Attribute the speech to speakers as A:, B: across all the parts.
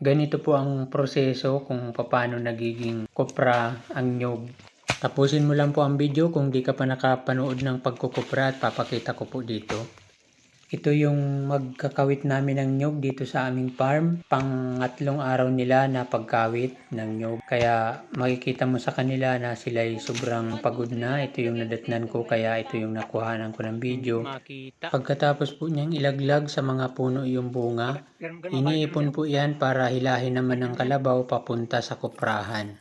A: Ganito po ang proseso kung paano nagiging kopra ang nyug. Tapusin mo lang po ang video kung di ka pa nakapanood ng pagkukupra at papakita ko po dito. Ito yung magkakawit namin ng nyug dito sa aming farm. Pangatlong araw nila na pagkawit ng nyug. Kaya makikita mo sa kanila na sila'y sobrang pagod na. Ito yung nadatnan ko kaya ito yung nakuhanan ko ng video. Pagkatapos po niyang ilaglag sa mga puno yung bunga, iniipon po yan para hilahin naman ng kalabaw papunta sa kuprahan.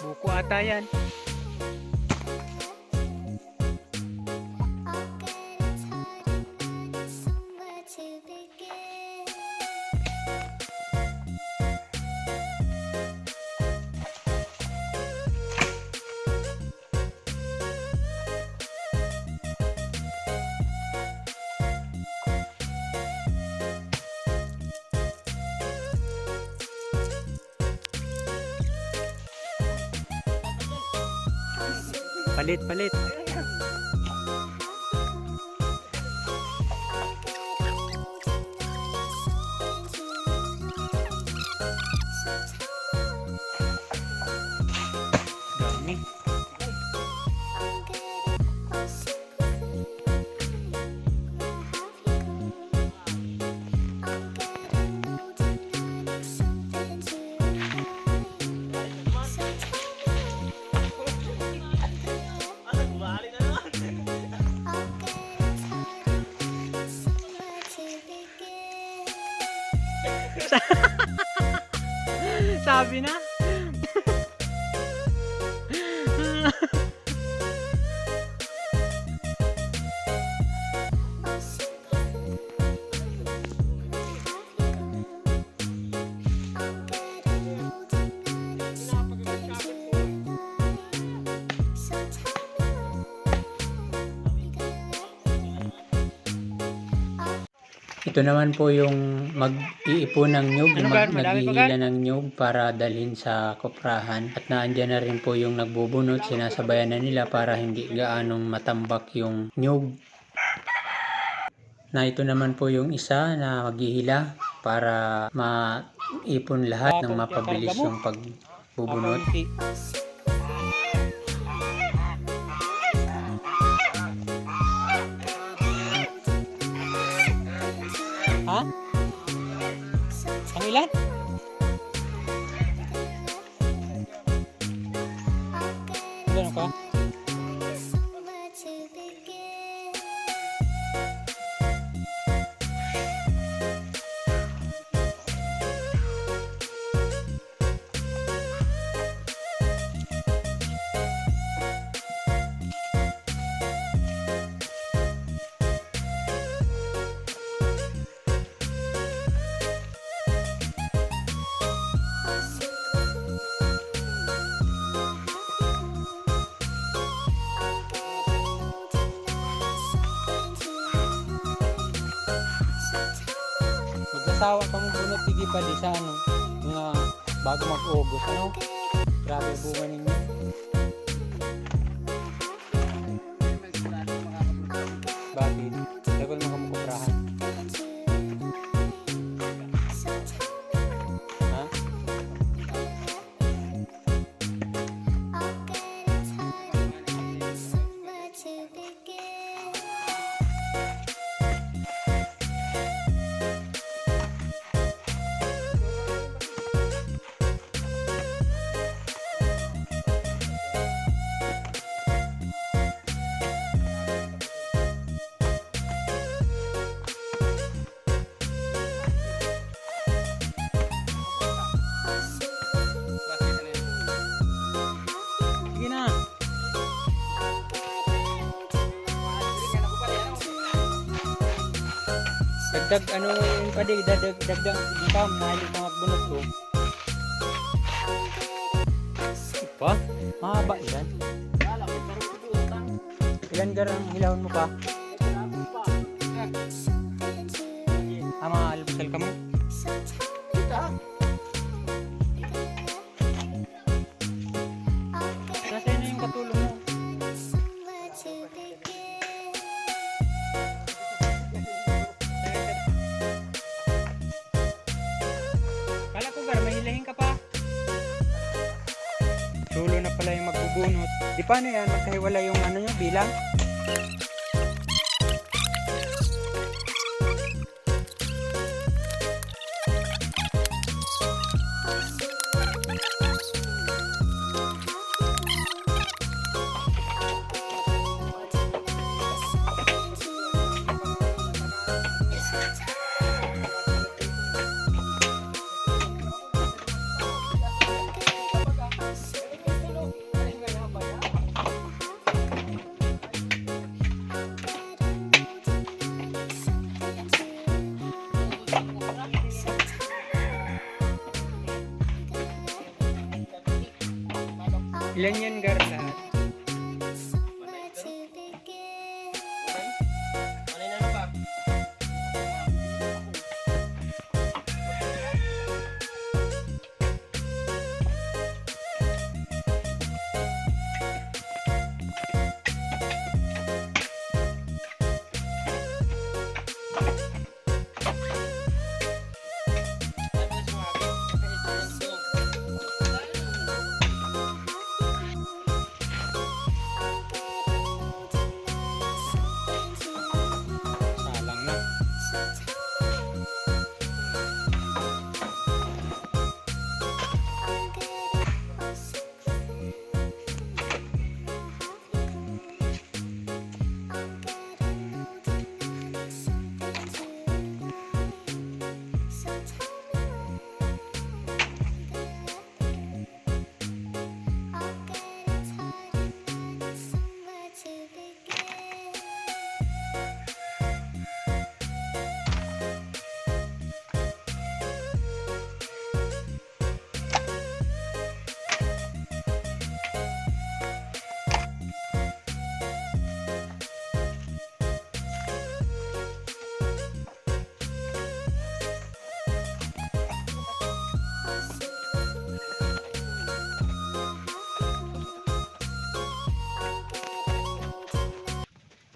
A: Buko ata yan. Palit. Dami. Sabi na. Ito naman po yung mag-iipon ng nyug, naghihila ng nyug para dalhin sa kuprahan. At naandyan na rin po yung nagbubunot, sinasabayan na nila para hindi gaanong matambak yung nyug. Na ito naman po yung isa na maghihila para maipon lahat ng mapabilis yung pagbubunot. Ha? Ang ilan? Gano'n ka? Magkasawa kang bunot, tigil pa di sa ano, mga bago mag-August, ano? Grabe bunga ninyo. Bakit? Tagal mo kamukuprahan. Ha? Dagdag ano yung pwede dagdag income na hindi ka magbunot ko. Pa? Mahaba yan. Ilan garang hilahon mo pa? Mga alubsal ka mo? Nasaan na yung katulong mo? bunot. Di paano yan? Magkahiwala yung ano nyo, bilang? Ilan yan, Gar, lahat? Salang na.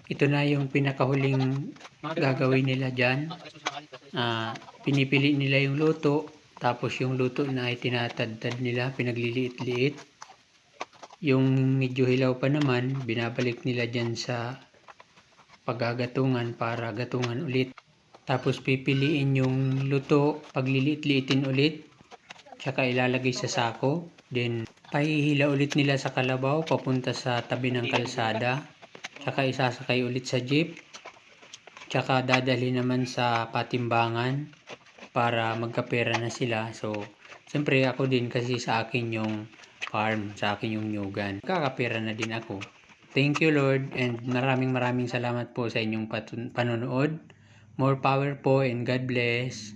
A: Ito na yung pinakahuling gagawin nila dyan. Pinipili nila yung luto, tapos yung luto na ay tinatadtad nila, pinagliliit-liit. Yung medyo hilaw pa naman, binabalik nila dyan sa paggagatungan para gatungan ulit. Tapos pipiliin yung luto, pagliliit-liitin ulit, tsaka ilalagay sa sako. Then pahihila ulit nila sa kalabaw papunta sa tabi ng kalsada. Tsaka isasakay ulit sa jeep. Tsaka dadali naman sa patimbangan para magkapera na sila. So, siyempre ako din kasi sa akin yung farm, sa akin yung nyugan. Kakapera na din ako. Thank you Lord and maraming salamat po sa inyong panonood. More power po and God bless.